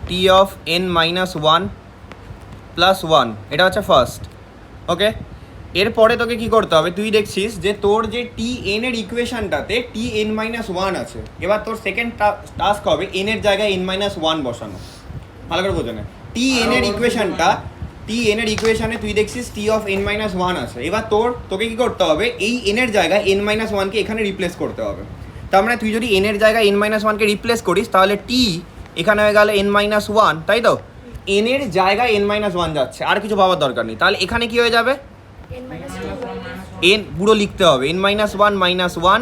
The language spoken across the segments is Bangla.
টি অফ n-1 প্লাস 1, এটা হচ্ছে ফার্স্ট। ওকে, এরপরে তোকে কি করতে হবে, তুই দেখছিস যে তোর যে টি এন এর ইকুয়েশনটাতে টি n-1 আছে। এবার তোর সেকেন্ড টাস্ক হবে এন এর জায়গায় n-1 বসানো। ভালো করে বোঝো না, টি এন এর ইকুয়েশনে তুই দেখছিস টি অফ n-1 আছে। এবার তোকে কি করতে হবে, এই এন এর জায়গায় n-1 কে এখানে রিপ্লেস করতে হবে। তার মানে তুই যদি এন এর জায়গায় n-1 কে রিপ্লেস করিস তাহলে টি এখানে হয়ে গেল n-1, তাই তো? এন এর জায়গায় n-1 যাচ্ছে, আর কিছু ভাবার দরকার নেই। তাহলে এখানে কি হয়ে যাবে, এন পুরো লিখতে হবে n-1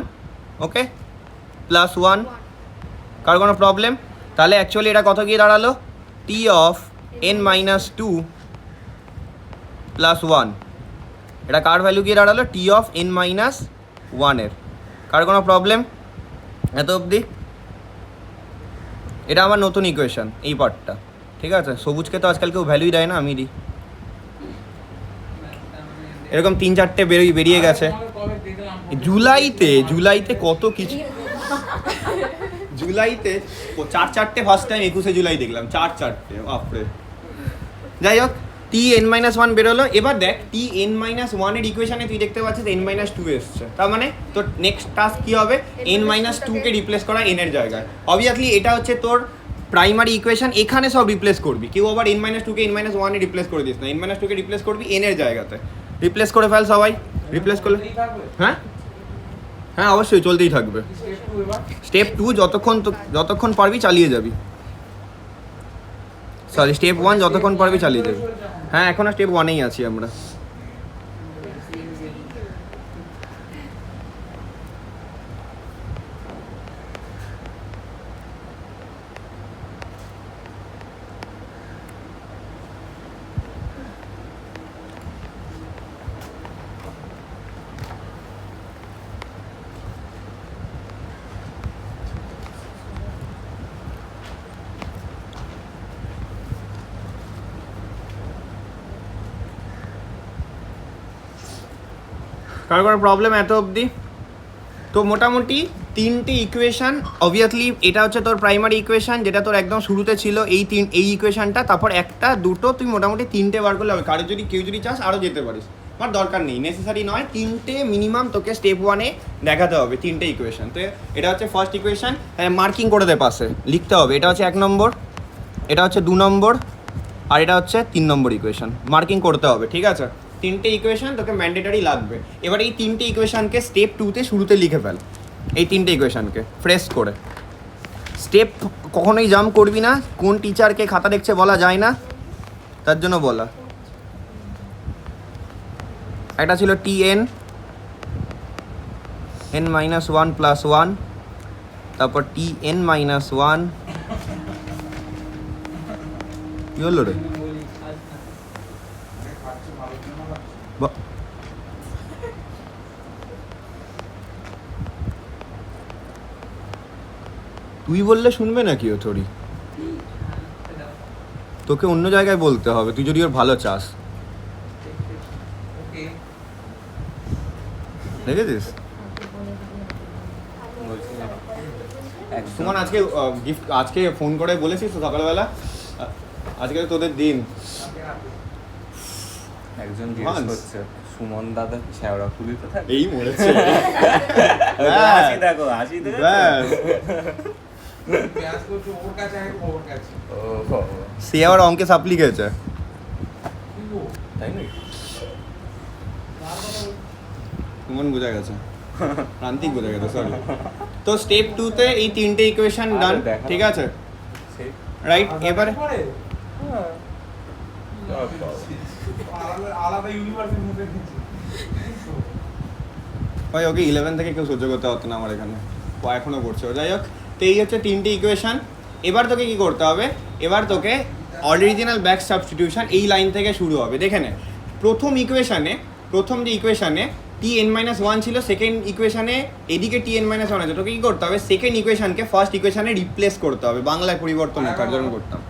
ওকে প্লাস 1, কার কোনো প্রবলেম? তাহলে অ্যাকচুয়ালি এটা কত গিয়ে দাঁড়ালো, টি অফ n-2 প্লাস 1, এটা কার ভ্যালু গিয়ে দাঁড়ালো, টি অফ n-1 এর। কার কোনো প্রবলেম এত অবধি? এটা আমার নতুন ইকুয়েশন, এই পার্টটা, ঠিক আছে? সবুজকে তো আজকাল কেউ ভ্যালুই দেয় না, আমি দিই। এরকম 3-4টে বেরিয়ে গেছে জুলাইতে কত কিছু, জুলাইতে 4-4টে ফার্স্ট টাইম 21 জুলাই দেখলাম, 4-4টে, বাপরে। যাই হোক, টি n-1 বেরোলো। এবার দেখ টি n-1 এর ইকুয়েশনে তুই দেখতে পাচ্ছিস n-2 এসছে। তার মানে তোর নেক্সট টাস্ক কি হবে, n-2 কে রিপ্লেস করা এন এর জায়গায়। অবভিয়াসলি এটা হচ্ছে তোর প্রাইমারি ইকুয়েশন, এখানে সব রিপ্লেস করবি। কেউ আবার n-2 কে n-1 এ রিপ্লেস করে দিস না, n-2 কে রিপ্লেস করবি এন এর জায়গাতে। রিপ্লেস করে ফেল সবাই, রিপ্লেস করলে হ্যাঁ হ্যাঁ অবশ্যই চলতেই থাকবে। স্টেপ 2 যতক্ষণ পারবি চালিয়ে যাবি, সরি স্টেপ 1 যতক্ষণ পারবি চালিয়ে যাবি। হ্যাঁ এখনো স্টেপ 1-এই আছি আমরা। কার কোনো প্রবলেম এত অবধি? তো মোটামুটি 3টে ইকুয়েশান, অবভিয়াসলি এটা হচ্ছে তোর প্রাইমারি ইকুয়েশান, যেটা তোর একদম শুরুতে ছিল এই ইকুয়েশানটা। তারপর একটা দুটো তুই মোটামুটি 3টে বার করলে হবে। কেউ যদি চাস আরও যেতে পারিস, আমার দরকার নেই, নেসেসারি নয়। 3টে মিনিমাম তোকে স্টেপ 1-এ দেখাতে হবে, 3টে ইকুয়েশান। তো এটা হচ্ছে ফার্স্ট ইকুয়েশান, মার্কিং করে দে পাশে, লিখতে হবে। এটা হচ্ছে 1 নম্বর, এটা হচ্ছে 2 নম্বর, আর এটা হচ্ছে 3 নম্বর ইকুয়েশান। মার্কিং করতে হবে, ঠিক আছে? 3টে ইকুয়েশান তোকে ম্যান্ডেটারি লাগবে। এবার এই 3টে ইকুয়েশানকে স্টেপ 2-তে শুরুতে লিখে ফেল, এই 3টে ইকুয়েশানকে ফ্রেশ করে। স্টেপ কখনোই জাম্প করবি না, কোন টিচারকে খাতা দেখছে বলা যায় না, তার জন্য বলা। একটা ছিল টি n-1 প্লাস 1, তারপর টি n-1, কি হলো রে? তুই বললে শুনবে নাকি ও থোড়ি? তোকে অন্য জায়গায় বলতে হবে, তুই যদি ওর ভালো চাস। দেখেছিস সুমন আজকে ফোন করে বলেছিস তো সকালবেলা, আজকে তোদের দিন। একজন জিজ্ঞেস করছে সুমন দাদা ছেওড়া খুবই কোথায়, এই মরেছে। হাসি দেখো, হাসি দেখো, সে আবার অঙ্কে সাপ্লি খেয়েছে, তাই নাকি? সুমন বোঝা গেছে, প্রান্তিক বোঝা গেছে, সরি। তো স্টেপ 2-তে এই 3টে ইকুয়েশন ডান, ঠিক আছে? রাইট, এবারে ভাই ওকে 11 থেকে কেউ সহ্য করতে পারতো না আমার এখানে, ও এখনও করছে। যাই হোক, তো এই হচ্ছে 3টে ইকুয়েশান। এবার তোকে কি করতে হবে, এবার তোকে অরিজিনাল ব্যাক সাবস্টিটিউশন এই লাইন থেকে শুরু হবে। দেখে নে, প্রথম যে ইকুয়েশানে টি n-1 ছিল, সেকেন্ড ইকুয়েশানে এদিকে টি n-1 আছে। তোকে কি করতে হবে, সেকেন্ড ইকুয়েশানকে ফার্স্ট ইকুয়েশানে রিপ্লেস করতে হবে, বাংলায় পরিবর্তন কার্যকর করতাম।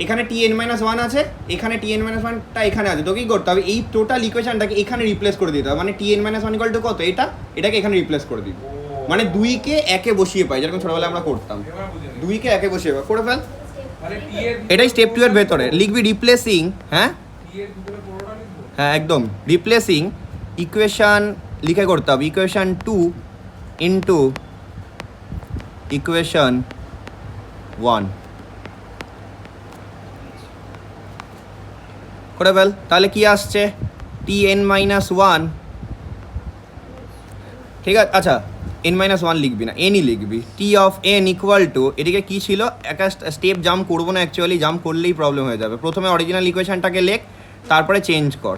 এখানে টি n-1 আছে, এখানে টি n-1টা এখানে আছে। তোকে কি করতে হবে, এই টোটাল ইকুয়েশনটাকে এখানে রিপ্লেস করে দিতে হবে। মানে টি n-1 ইকুয়াল টু কত, এটাকে এখানে রিপ্লেস করে দিবি। মানে 2কে 1-এ বসিয়ে পাই, যেরকম ছোটবেলায় আমরা করতাম। 2কে 1-এ বসিয়ে করে ফেল। এটাই স্টেপ 2 এর ভেতরে লিখবি রিপ্লেসিং, হ্যাঁ হ্যাঁ একদম রিপ্লেসিং ইকুয়েশন লিখে করতে হবে ইকুয়েশন 2 ইন্টু ইকুয়েশন 1 করে ফেল। তাহলে কি আসছে Tn-1, ঠিক আছে। আচ্ছা n-1 লিখবি না, nই লিখবি। T of n equal to, এদিকে কী ছিল, একটা স্টেপ জাম্প করবো না অ্যাকচুয়ালি, জাম্প করলেই প্রবলেম হয়ে যাবে। প্রথমে অরিজিনাল ইকুয়েশনটাকে লেখ, তারপরে চেঞ্জ কর।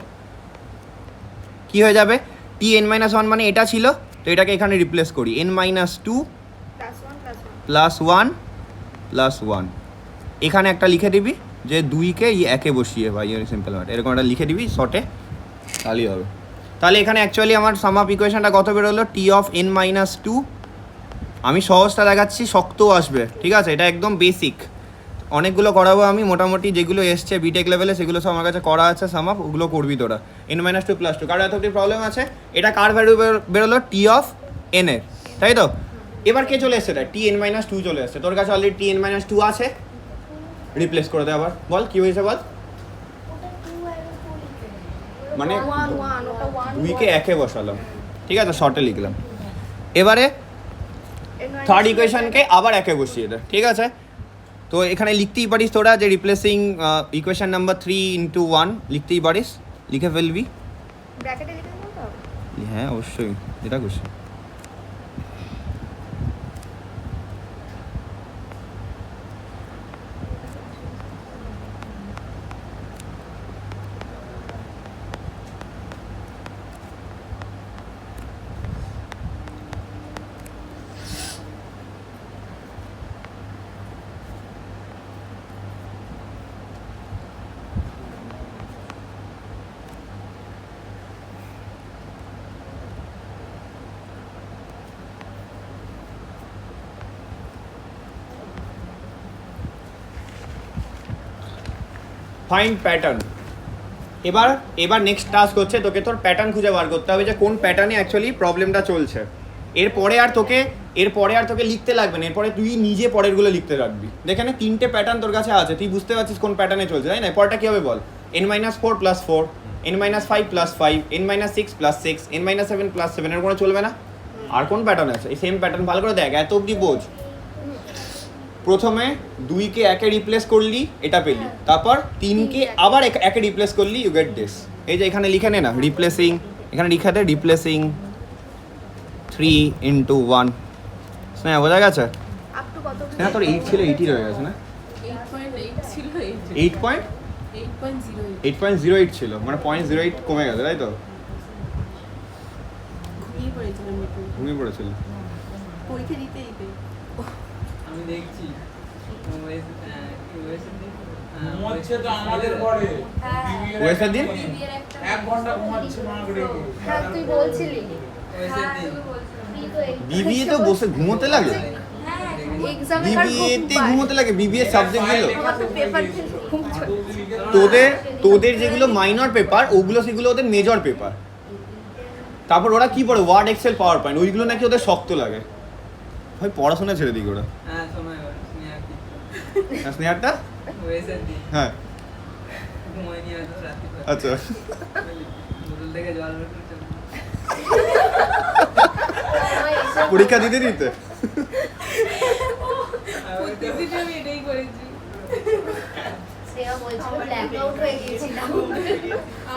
কি হয়ে যাবে, Tn-1 মানে এটা ছিল, তো এটাকে এখানে রিপ্লেস করি n-2 প্লাস 1 প্লাস 1। এখানে একটা লিখে দিবি যে 2কে একে বসিয়ে, বা সিম্পল ম্যাট, এরকম একটা লিখে দিবি শর্টে, তাহলেই হবে। তাহলে এখানে অ্যাকচুয়ালি আমার সাম আপ ইকুয়েশনটা কত বেরোলো, T অফ n-2। আমি সহজটা দেখাচ্ছি, শক্তও আসবে, ঠিক আছে, এটা একদম বেসিক। অনেকগুলো করাবো আমি, মোটামুটি যেগুলো এসছে বিটেক লেভেলে সেগুলো সব আমার কাছে করা আছে সাম আপ, ওগুলো করবি তোরা। n-2 প্লাস 2, কারণ এত প্রবলেম আছে। এটা কার ভ্যালু বেরোলো, T অফ n এর, তাই তো। এবার কে চলে এসছে, এটা Tn-2 চলে এসছে, তোর কাছে অলরেডি Tn-2 আছে, রিপ্লেস করে দে আবার। বল কি হয়েছে বল, মানে 2কে একে বসালাম, ঠিক আছে, শর্টে লিখলাম। এবারে থার্ড ইকুয়েশনকে আবার একে বসিয়ে দে, ঠিক আছে। তো এখানে লিখতেই পারিস তোরা যে রিপ্লেসিং ইকুয়েশন নাম্বার 3 ইন্টু 1 লিখতেই পারিস, লিখে ফেলবি। হ্যাঁ অবশ্যই, এটা করছি। Find pattern. এবার নেক্সট টাস্ক হচ্ছে তোকে তোর প্যাটার্ন খুঁজে বার করতে হবে যে কোন প্যাটার্নে অ্যাকচুয়ালি প্রবলেমটা চলছে। এরপরে আর তোকে লিখতে লাগবে না, এরপরে তুই নিজে পরেরগুলো লিখতে রাখবি। যেখানে 3টে প্যাটার্ন তোর কাছে আছে, তুই বুঝতে পারছিস কোন প্যাটার্নে চলছে, তাই না। পরটা কী হবে বল, n-4 plus 4, n-5 plus 5, n-6 plus 6, n-7 plus 7, এর কোনো চলবে না। আর কোন প্যাটার্ন আছে, এই সেম প্যাটার্ন ভালো করে দেখ, এত অবধি বোঝ। প্রথমে 2কে একে রিপ্লেস করলি, এটা পেলি, তারপর 3কে আবার একে রিপ্লেস করলি, ইউ গেট দিস। এই যে এখানে লিখে নে না রিপ্লেসিং, এখানে লিখে দে রিপ্লেসিং 3 ইন্টু 1। স্নেহা বোঝা গেছে, স্নেহা তোর 8 ছিল, 8ই রয়ে গেছে না, 8.08 ছিল, মানে 0.08 কমে গেছে, তাই তো। ঘুমিয়ে পড়েছিল পরীক্ষা দিতে দিতে আমি দেখছি ঘুমাচ্ছে তো আমাদের পরে ওয়েসের দিন 1 ঘন্টা ঘুমাচ্ছে না করে। হ্যাঁ তুই বলছিলি বিবিএ তো বসে ঘুমোতে লাগে, এক্সামে বিবিএতে ঘুমোতে লাগে, বিবিএ সাবজেক্টগুলো। আমার তো পেপার ঘুম তোদের যেগুলো মাইনর পেপার, ওগুলো সেগুলো ওদের মেজর পেপার। তারপর ওরা কি পড়ে, ওয়ার্ড, এক্সেল, পাওয়ার পয়েন্ট, ওইগুলো নাকি ওদের শক্ত লাগে। ভাই পড়াশোনা ছেড়ে দিই ওরা। হ্যাঁ সময় স্নেহা স্নেহারটা ওয়েসের দিন হ্যাঁ ঘুমাইনি হয়তো রাতে, আচ্ছা বোতল থেকে জল বের করে চলে পরীক্ষা দিতে দিতে প্রতিদিন আমি এটাই করেছি।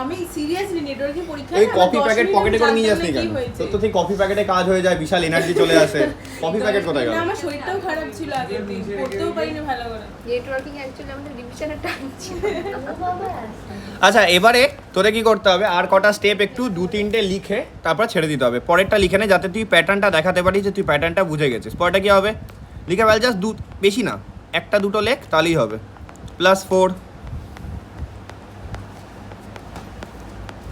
আমি সিরিয়াসলি নেটওয়ার্কে পরীক্ষা ওই কফি প্যাকেট পকেটে করে নিয়ে যাস নি কেন, তোর তো সেই কফি প্যাকেটে কাজ হয়ে যায়, বিশাল এনার্জি চলে আসে। কফি প্যাকেট কোথায় গেল? আমার শরীরটাও খারাপ ছিল আগের দিন, পড়তেও পারিনি ভালো করে। নেটওয়ার্কিং অ্যাকচুয়ালি আমাদের রিভিশনের টাইম ছিল। আচ্ছা এবারে তোরে কি করতে হবে, আর কটা স্টেপ একটু 2-3টে লিখে তারপর ছেড়ে দিতে হবে। পরেরটা লিখে নে, যাতে তুই প্যাটার্নটা দেখাতে পারিস যে তুই প্যাটার্নটা বুঝে গেছিস। পরেরটা কি হবে, লিখে ফেল, জাস্ট বেশি না, 1-2 লেখ তাহলেই হবে। +4,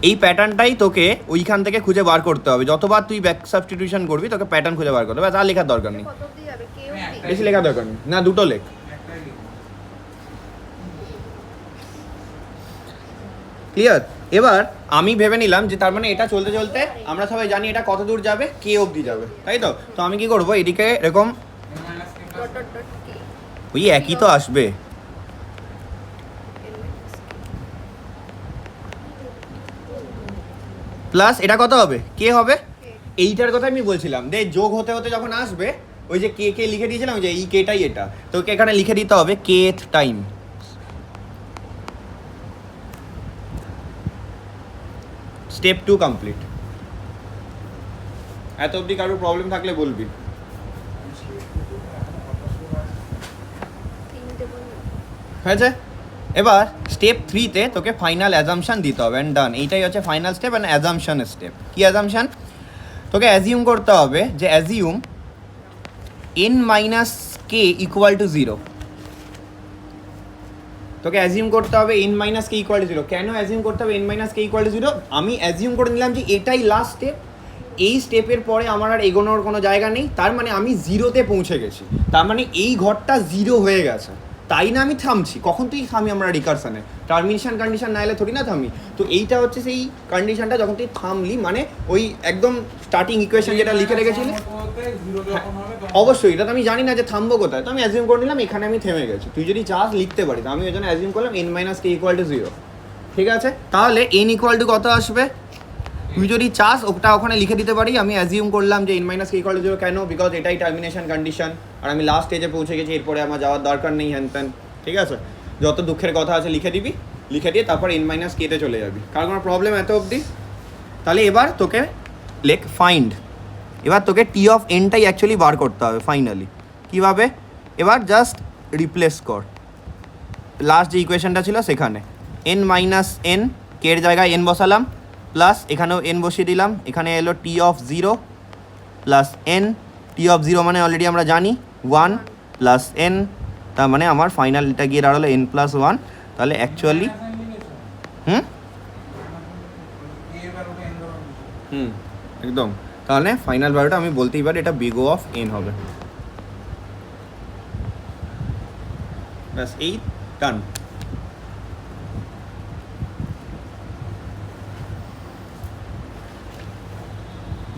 এই প্যাটার্নটাই তোকে ওইখান থেকে খুঁজে বার করতে হবে। যতবার তুই ব্যাক সাবস্টিটিউশন করবি তোকে প্যাটার্ন খুঁজে বার করতে হবে, আর লেখার দরকার নেই, কত অবধি যাবে কেউ বেশি লেখার দরকার নেই, না 2 লেখ। ক্লিয়ার? এবার আমি ভেবে নিলাম যে তার মানে এটা চলতে চলতে আমরা সবাই জানি এটা কত দূর যাবে, কে অবধি যাবে, তাই তো। তো আমি কি করবো, এদিকে এরকম ওই একই তো আসবে, প্লাস এটা কত হবে কে হবে, এইটার কথা আমি বলছিলাম যে যোগ হতে হতে যখন আসবে ওই যে কে কে লিখে দিয়েছিলাম যে এই কেটাই এটা, তো এখানে লিখে দিতে হবে kth টাইম। Step 2 complete. এত অবধি কারোর প্রবলেম থাকলে বলবি। হয়েছে? এবার স্টেপ 3-তে তোকে ফাইনাল অ্যাজাম্পশন দিতে হবে অ্যান্ড ডান। এইটাই হচ্ছে ফাইনাল স্টেপ অ্যান্ড অ্যাজাম্পশনের স্টেপ। কি অ্যাজাম্পশন? তোকে অ্যাজিউম করতে হবে যে অ্যাজিউম n-k ইকুয়াল টু 0। তোকে অ্যাজিউম করতে হবে n-k ইকুয়াল টু 0। কেন অ্যাজিউম করতে হবে n-k ইকুয়াল টু 0? আমি অ্যাজিউম করে নিলাম যে এটাই লাস্ট স্টেপ, এই স্টেপের পরে আমার আর এগোনোর কোনো জায়গা নেই, তার মানে আমি 0-তে পৌঁছে গেছি, তার মানে এই ঘরটা 0 হয়ে গেছে, তাই না আমি থামছি। কখন তুই থামি আমরা রিকারশনে? টার্মিনেশন কন্ডিশন না এলে থোড়ি না থামি। তো এইটা হচ্ছে সেই কন্ডিশনটা যখন তুই থামলি, মানে ওই একদম স্টার্টিং ইকুয়েশন যেটা লিখে রেখেছিলি। অবশ্যই এটা তো আমি জানি না যে থামবো কোথায়, তো আমি অ্যাজিউম করে নিলাম এখানে আমি থেমে গেছি। তুই যদি চাস লিখতে পারিস, আমি ওই জন্য অ্যাজিউম করলাম n-k ইকুয়াল টু 0। ঠিক আছে, তাহলে n ইকুয়াল টু কত আসবে? তুই যদি চাস ওটা ওখানে লিখে দিতে পারি। আমি অ্যাজিউম করলাম যে n-k ইকুয়াল টু 0। কেন? বিকজ এটাই টার্মিনেশন কন্ডিশন, আর আমি লাস্ট স্টেজে পৌঁছে গেছি, এরপরে আমার যাওয়ার দরকার নেই হ্যান ত্যান। ঠিক আছে, যত দুঃখের কথা আছে লিখে দিবি, লিখে দিয়ে তারপর n-k-তে চলে যাবি, কারণ কোনো প্রবলেম এত অবধি। তাহলে এবার তোকে লেখ ফাইন্ড, এবার তোকে টি অফ এনটাই অ্যাকচুয়ালি বার করতে হবে ফাইনালি। কীভাবে? এবার জাস্ট রিপ্লেস কর লাস্ট যে ইকুয়েশনটা ছিল সেখানে n-n, কে এর জায়গায় n বসালাম, প্লাস এখানেও n বসিয়ে দিলাম, এখানে এলো T of 0 plus n। T of 0 মানে অলরেডি আমরা জানি 1 প্লাস n, তার মানে আমার ফাইনালটা গিয়ে দাঁড়ালো n+1। তাহলে অ্যাকচুয়ালি একদম, তাহলে ফাইনাল ভ্যালুটা আমি বলতেই পারি এটা বিগ ও অফ n হবে। ব্যাস, এই ডান।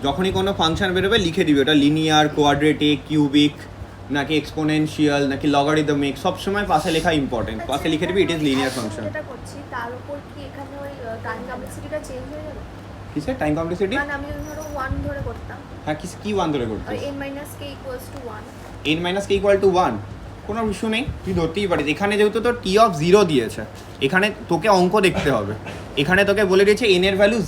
যখনই কোনো ফাংশন বেরোবে লিখে দিবি ওটা লিনিয়ার, কোয়াড্রেটিক, কিউবিক, নাকি এক্সপোনেনশিয়াল, নাকি লগারিদমিক, সবসময় পাশে লেখা ইম্পর্টেন্ট। পাশে লিখে দিবি ইট ইজ লিনিয়ার ফাংশন। যেটা করছি তার উপর কি এখানে ওই টাইম কমপ্লেক্সিটিটা চেঞ্জ হয়ে যাবে? কিসের টাইম কমপ্লেক্সিটি? মানে আমি ধরো 1 ধরে করতাম, হ্যাঁ, কি 1 ধরে করতে? আর n-k equals to 1। n-k equal to 1 কোনো ইস্যু নেই, তুই ধরতেই পারিস। এখানে যেহেতু তোর টি অফ 0 দিয়েছে, এখানে তোকে অঙ্ক দেখতে হবে। এখানে তোকে বলে দিয়েছে n এর ভ্যালু